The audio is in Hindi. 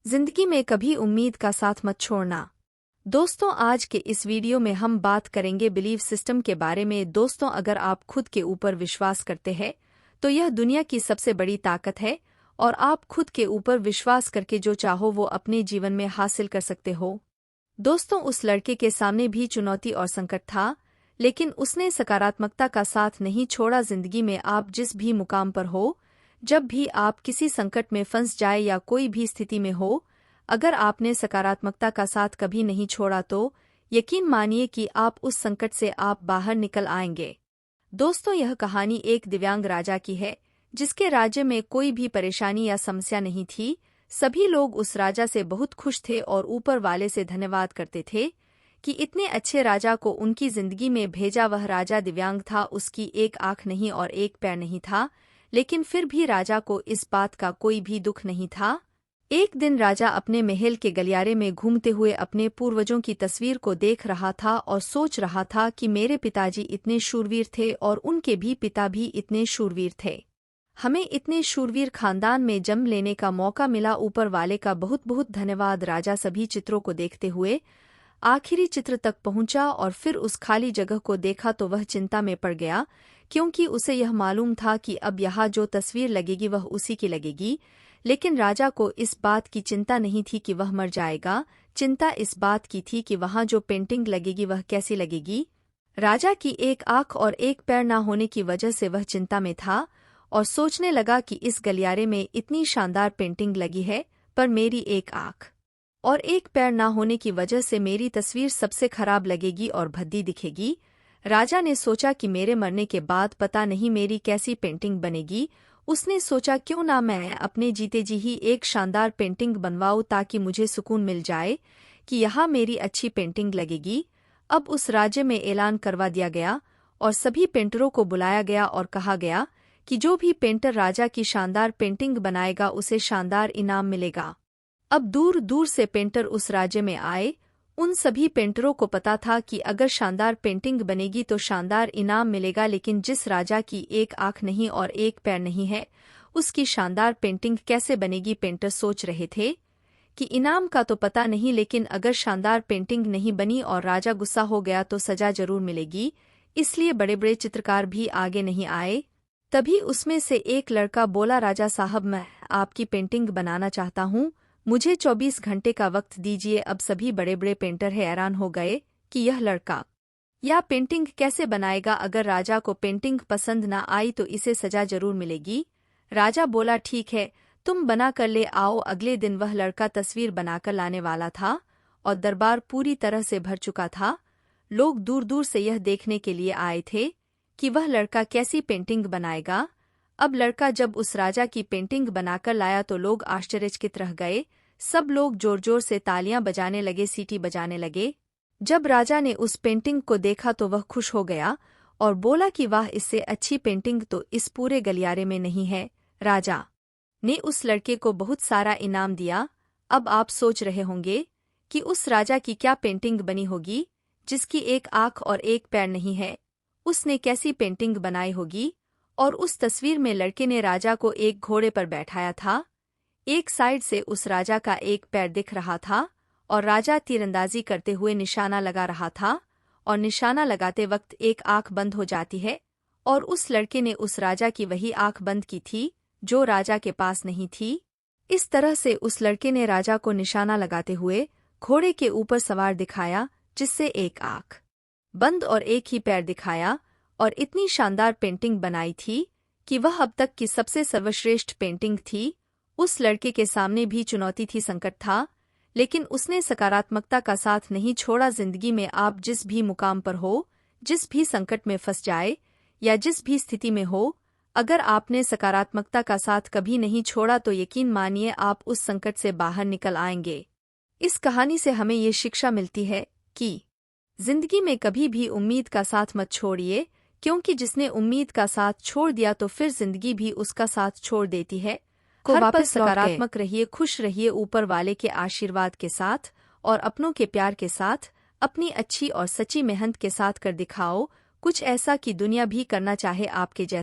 जिंदगी में कभी उम्मीद का साथ मत छोड़ना। दोस्तों, आज के इस वीडियो में हम बात करेंगे बिलीव सिस्टम के बारे में। दोस्तों, अगर आप खुद के ऊपर विश्वास करते हैं तो यह दुनिया की सबसे बड़ी ताकत है और आप खुद के ऊपर विश्वास करके जो चाहो वो अपने जीवन में हासिल कर सकते हो। दोस्तों, उस लड़के के सामने भी चुनौती और संकट था, लेकिन उसने सकारात्मकता का साथ नहीं छोड़ा। जिंदगी में आप जिस भी मुकाम पर हो, जब भी आप किसी संकट में फंस जाए या कोई भी स्थिति में हो, अगर आपने सकारात्मकता का साथ कभी नहीं छोड़ा तो यकीन मानिए कि आप उस संकट से आप बाहर निकल आएंगे। दोस्तों, यह कहानी एक दिव्यांग राजा की है जिसके राज्य में कोई भी परेशानी या समस्या नहीं थी। सभी लोग उस राजा से बहुत खुश थे और ऊपर वाले से धन्यवाद करते थे कि इतने अच्छे राजा को उनकी जिंदगी में भेजा। वह राजा दिव्यांग था, उसकी एक आंख नहीं और एक पैर नहीं था, लेकिन फिर भी राजा को इस बात का कोई भी दुख नहीं था। एक दिन राजा अपने महल के गलियारे में घूमते हुए अपने पूर्वजों की तस्वीर को देख रहा था और सोच रहा था कि मेरे पिताजी इतने शूरवीर थे और उनके भी पिता भी इतने शूरवीर थे। हमें इतने शूरवीर खानदान में जन्म लेने का मौका मिला। ऊपर वाले का बहुत बहुत धन्यवाद। राजा सभी चित्रों को देखते हुए आखिरी चित्र तक पहुंचा और फिर उस खाली जगह को देखा तो वह चिंता में पड़ गया, क्योंकि उसे यह मालूम था कि अब यहाँ जो तस्वीर लगेगी वह उसी की लगेगी। लेकिन राजा को इस बात की चिंता नहीं थी कि वह मर जाएगा, चिंता इस बात की थी कि वहाँ जो पेंटिंग लगेगी वह कैसी लगेगी। राजा की एक आंख और एक पैर न होने की वजह से वह चिंता में था और सोचने लगा कि इस गलियारे में इतनी शानदार पेंटिंग लगी है, पर मेरी एक आंख और एक पैर न होने की वजह से मेरी तस्वीर सबसे खराब लगेगी और भद्दी दिखेगी। राजा ने सोचा कि मेरे मरने के बाद पता नहीं मेरी कैसी पेंटिंग बनेगी। उसने सोचा क्यों ना मैं अपने जीते जी ही एक शानदार पेंटिंग बनवाऊं ताकि मुझे सुकून मिल जाए कि यहाँ मेरी अच्छी पेंटिंग लगेगी। अब उस राज्य में ऐलान करवा दिया गया और सभी पेंटरों को बुलाया गया और कहा गया कि जो भी पेंटर राजा की शानदार पेंटिंग बनाएगा उसे शानदार इनाम मिलेगा। अब दूर दूर से पेंटर उस राज्य में आए। उन सभी पेंटरों को पता था कि अगर शानदार पेंटिंग बनेगी तो शानदार इनाम मिलेगा, लेकिन जिस राजा की एक आंख नहीं और एक पैर नहीं है उसकी शानदार पेंटिंग कैसे बनेगी। पेंटर सोच रहे थे कि इनाम का तो पता नहीं, लेकिन अगर शानदार पेंटिंग नहीं बनी और राजा गुस्सा हो गया तो सजा जरूर मिलेगी। इसलिए बड़े बड़े चित्रकार भी आगे नहीं आए। तभी उसमें से एक लड़का बोला, राजा साहब, मैं आपकी पेंटिंग बनाना चाहता हूँ, मुझे 24 घंटे का वक्त दीजिए। अब सभी बड़े बड़े पेंटर हैरान हो गए कि यह लड़का या पेंटिंग कैसे बनाएगा। अगर राजा को पेंटिंग पसंद ना आई तो इसे सजा जरूर मिलेगी। राजा बोला, ठीक है, तुम बना कर ले आओ। अगले दिन वह लड़का तस्वीर बनाकर लाने वाला था और दरबार पूरी तरह से भर चुका था। लोग दूर दूर से यह देखने के लिए आए थे कि वह लड़का कैसी पेंटिंग बनाएगा। अब लड़का जब उस राजा की पेंटिंग बनाकर लाया तो लोग आश्चर्यचकित रह गए। सब लोग जोर जोर से तालियां बजाने लगे, सीटी बजाने लगे। जब राजा ने उस पेंटिंग को देखा तो वह खुश हो गया और बोला कि वाह, इससे अच्छी पेंटिंग तो इस पूरे गलियारे में नहीं है। राजा ने उस लड़के को बहुत सारा इनाम दिया। अब आप सोच रहे होंगे कि उस राजा की क्या पेंटिंग बनी होगी जिसकी एक आंख और एक पैर नहीं है। उसने कैसी पेंटिंग बनाई होगी। और उस तस्वीर में लड़के ने राजा को एक घोड़े पर बैठाया था। एक साइड से उस राजा का एक पैर दिख रहा था और राजा तीरंदाजी करते हुए निशाना लगा रहा था और निशाना लगाते वक्त एक आंख बंद हो जाती है और उस लड़के ने उस राजा की वही आंख बंद की थी जो राजा के पास नहीं थी। इस तरह से उस लड़के ने राजा को निशाना लगाते हुए घोड़े के ऊपर सवार दिखाया जिससे एक आंख बंद और एक ही पैर दिखाया और इतनी शानदार पेंटिंग बनाई थी कि वह अब तक की सबसे सर्वश्रेष्ठ पेंटिंग थी। उस लड़के के सामने भी चुनौती थी, संकट था, लेकिन उसने सकारात्मकता का साथ नहीं छोड़ा। जिंदगी में आप जिस भी मुकाम पर हो, जिस भी संकट में फंस जाए या जिस भी स्थिति में हो, अगर आपने सकारात्मकता का साथ कभी नहीं छोड़ा तो यकीन मानिए आप उस संकट से बाहर निकल आएंगे। इस कहानी से हमें ये शिक्षा मिलती है कि जिंदगी में कभी भी उम्मीद का साथ मत छोड़िए, क्योंकि जिसने उम्मीद का साथ छोड़ दिया तो फिर जिंदगी भी उसका साथ छोड़ देती है। हर पल सकारात्मक रहिए, खुश रहिए ऊपर वाले के आशीर्वाद के साथ और अपनों के प्यार के साथ। अपनी अच्छी और सच्ची मेहनत के साथ कर दिखाओ कुछ ऐसा कि दुनिया भी करना चाहे आपके जैसा।